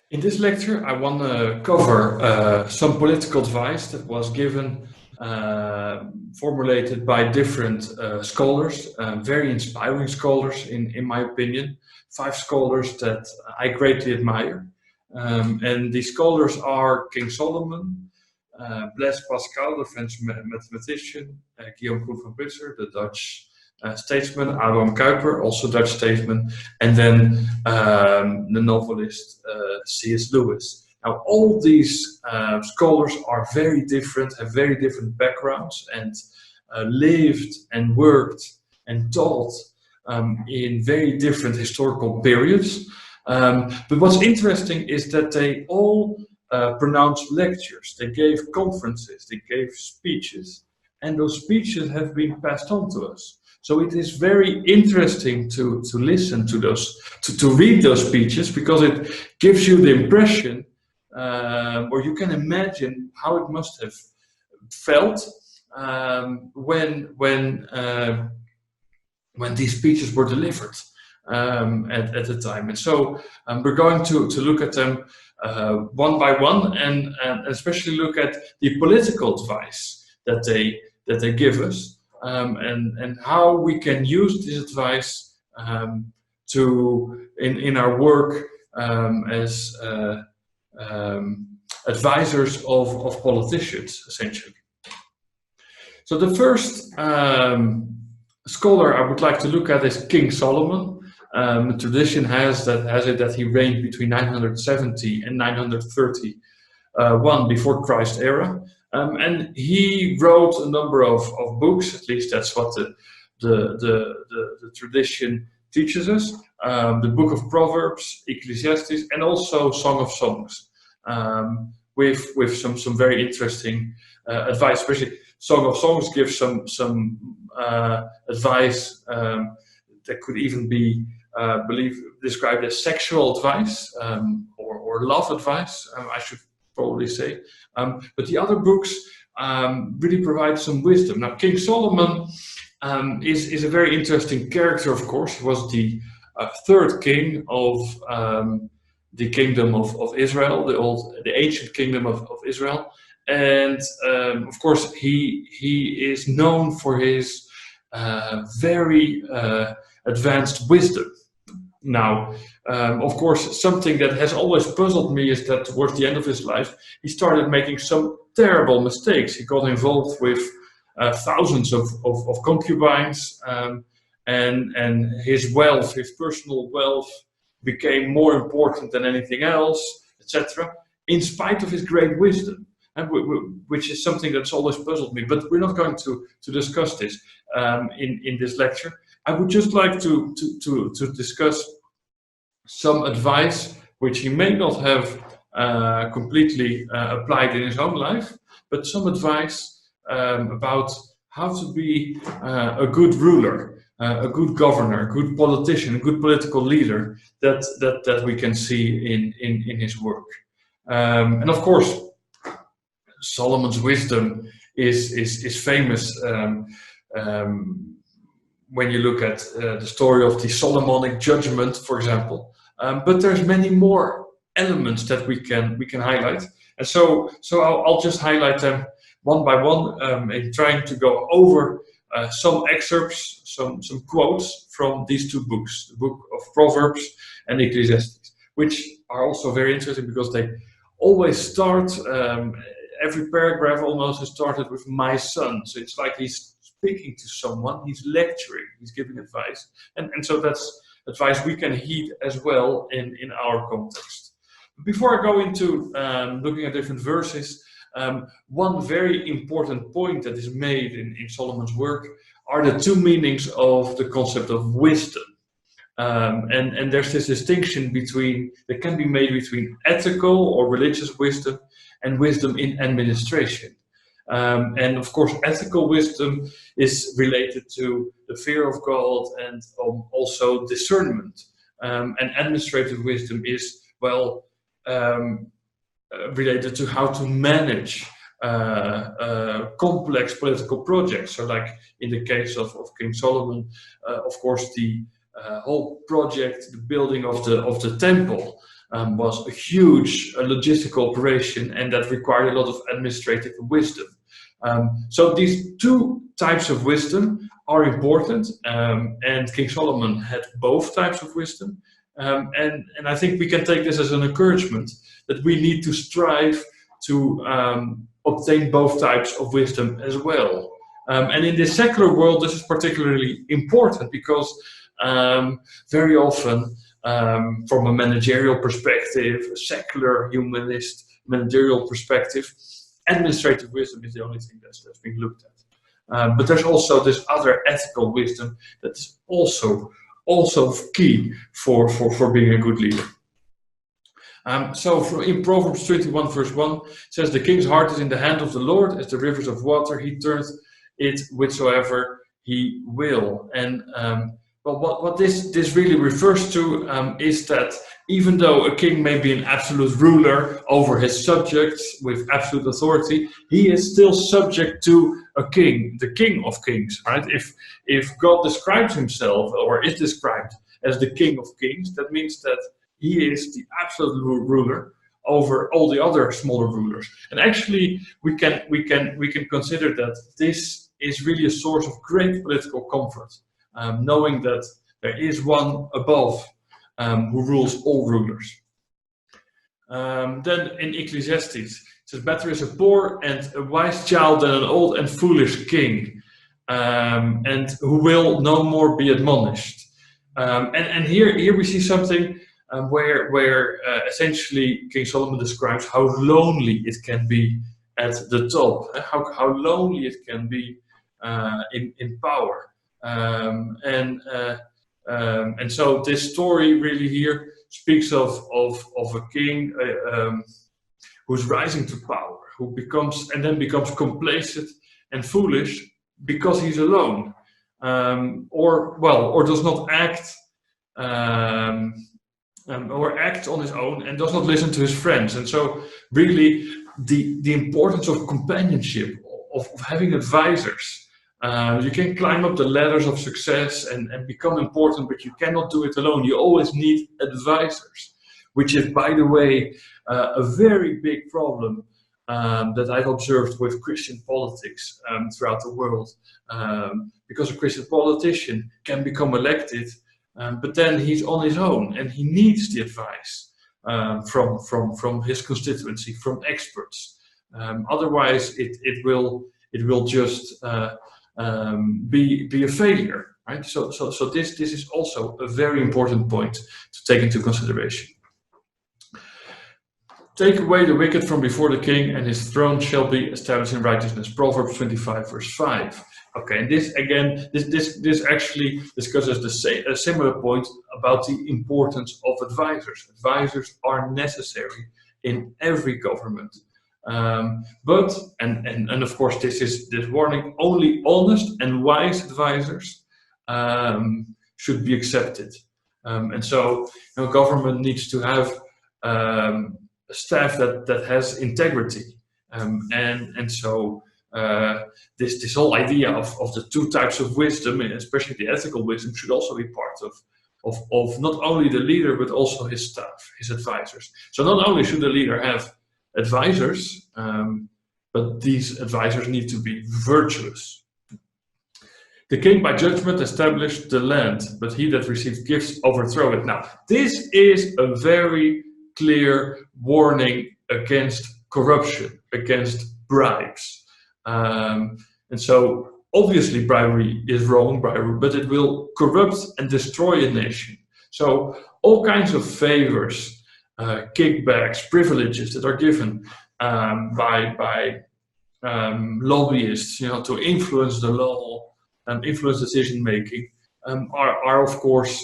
In this lecture, I want to cover some political advice that was given, formulated by different scholars, very inspiring scholars, in my opinion. 5 scholars that I greatly admire. And these scholars are King Solomon, Blaise Pascal, the French mathematician, Guillaume Koen van Butzer, the Dutch statesman, Abraham Kuyper, also Dutch statesman, and then the novelist C.S. Lewis. Now, all these scholars are very different, have very different backgrounds, and lived and worked and taught in very different historical periods. But what's interesting is that they all pronounced lectures, they gave conferences, they gave speeches, and those speeches have been passed on to us. So it is very interesting to listen to those, to read those speeches, because it gives you the impression, or you can imagine how it must have felt when these speeches were delivered at the time. And so we're going to look at them one by one, and especially look at the political advice that they give us. And how we can use this advice in our work as advisors of politicians, essentially. So the first scholar I would like to look at is King Solomon. The tradition has it that he reigned between 970 and 931 before Christ era. And he wrote a number of books, at least that's what the tradition teaches us. The Book of Proverbs, Ecclesiastes, and also Song of Songs, with some very interesting advice. Especially Song of Songs gives some advice that could even be described as sexual advice, or love advice, I should probably say. But the other books really provide some wisdom. Now, King Solomon is a very interesting character, of course. He was the third king of the kingdom of Israel, the ancient kingdom of Israel. And of course, he is known for his very advanced wisdom. Now, of course, something that has always puzzled me is that towards the end of his life, he started making some terrible mistakes. He got involved with thousands of concubines, and his wealth, his personal wealth, became more important than anything else, etc., in spite of his great wisdom, and which is something that's always puzzled me. But we're not going to discuss this in this lecture. I would just like to discuss some advice which he may not have completely applied in his own life, but some advice about how to be a good ruler, a good governor, a good politician, a good political leader that we can see in his work. And of course, Solomon's wisdom is famous. When you look at the story of the Solomonic judgment, for example, but there's many more elements that we can highlight, and so I'll just highlight them one by one, in trying to go over some excerpts, some quotes from these 2 books, the Book of Proverbs and Ecclesiastes, which are also very interesting because they always start. Every paragraph almost is started with "my son," so it's like he's speaking to someone, he's lecturing, he's giving advice, and so that's advice we can heed as well in our context. Before I go into looking at different verses, one very important point that is made in Solomon's work are the 2 meanings of the concept of wisdom. And there's this distinction that can be made between ethical or religious wisdom and wisdom in administration. And of course, ethical wisdom is related to the fear of God and also discernment. And administrative wisdom is, related to how to manage complex political projects. So like in the case of King Solomon, of course, the whole project, the building of the temple, was a huge logistical operation, and that required a lot of administrative wisdom. So these two types of wisdom are important, and King Solomon had both types of wisdom. And I think we can take this as an encouragement that we need to strive to obtain both types of wisdom as well. And in this secular world, this is particularly important because very often, from a managerial perspective, a secular humanist managerial perspective, administrative wisdom is the only thing that's being looked at. But there's also this other ethical wisdom that is also key for being a good leader. So in Proverbs 21 verse 1, it says, "The king's heart is in the hand of the Lord, as the rivers of water, he turneth it whithersoever he will." And what this really refers to is that even though a king may be an absolute ruler over his subjects with absolute authority, he is still subject to a king, the King of Kings, right? If God describes himself or is described as the King of Kings, that means that he is the absolute ruler over all the other smaller rulers. And actually, we can consider that this is really a source of great political comfort, knowing that there is one above who rules all rulers. Then in Ecclesiastes, it says, "Better is a poor and a wise child than an old and foolish king, and who will no more be admonished." And here we see something where essentially King Solomon describes how lonely it can be at the top, how lonely it can be in power. And so this story really here speaks of a king who's rising to power, who becomes complacent and foolish because he's alone, or does not act or act on his own and does not listen to his friends. And so really the importance of companionship, of having advisors. You can climb up the ladders of success and become important, but you cannot do it alone. You always need advisors, which is, by the way, a very big problem that I've observed with Christian politics throughout the world. Because a Christian politician can become elected, but then he's on his own and he needs the advice from his constituency, from experts. Otherwise, it will just be a failure, right? So this is also a very important point to take into consideration. "Take away the wicked from before the king, and his throne shall be established in righteousness." Proverbs 25 verse 5. Okay, and this actually discusses a similar point about the importance of advisors. Advisors are necessary in every government. But of course, this warning: only honest and wise advisors should be accepted. And so, government needs to have a staff that has integrity. And so this whole idea of the two types of wisdom, and especially the ethical wisdom, should also be part of not only the leader but also his staff, his advisors. So not only should the leader have advisors, but these advisors need to be virtuous. "The king by judgment established the land, but he that received gifts overthrow it." Now, this is a very clear warning against corruption, against bribes. And so, obviously, bribery is wrong, but it will corrupt and destroy a nation. So, all kinds of favors, kickbacks, privileges that are given by lobbyists, to influence the law and influence decision making, are of course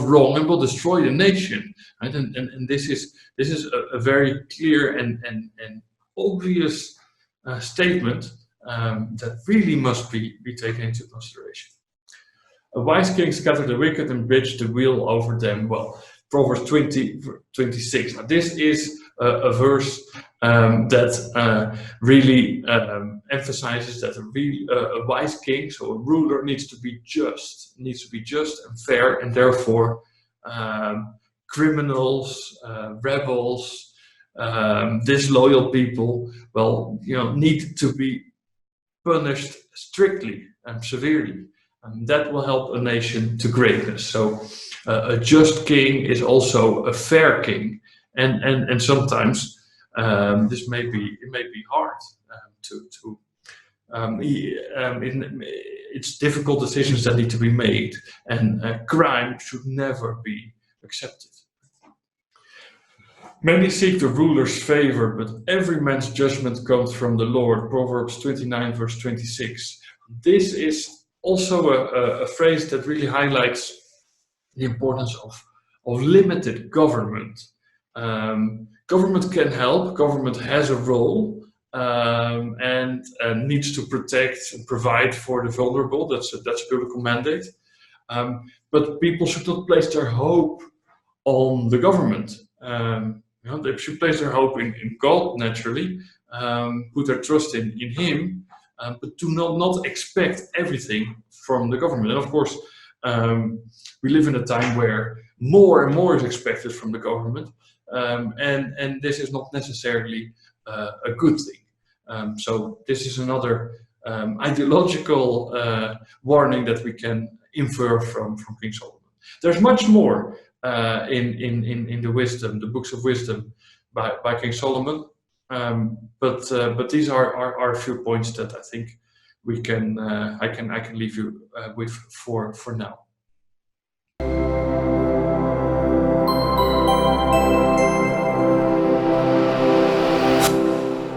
wrong and will destroy the nation. Right? And this is a very clear and obvious statement that really must be taken into consideration. "A wise king scattered the wicked and bridged the wheel over them." Well, Proverbs 20:26. Now, this is a verse that really emphasizes that a wise king, so a ruler, needs to be just and fair, and therefore criminals, rebels, disloyal people, well, need to be punished strictly and severely. And that will help a nation to greatness. So a just king is also a fair king, and sometimes this may be hard it's difficult decisions that need to be made, and crime should never be accepted. Many seek the ruler's favor, but every man's judgment comes from the Lord. Proverbs 29, verse 26. This is also a phrase that really highlights the importance of limited government. Government can help. Government has a role, and needs to protect and provide for the vulnerable. That's a biblical mandate. But people should not place their hope on the government. They should place their hope in God, naturally, put their trust in Him, but do not expect everything from the government. And of course, we live in a time where more and more is expected from the government, and this is not necessarily a good thing. So this is another ideological warning that we can infer from King Solomon. There's much more in the wisdom, the books of wisdom by King Solomon, but these are a few points that I think we can I can leave you with for now.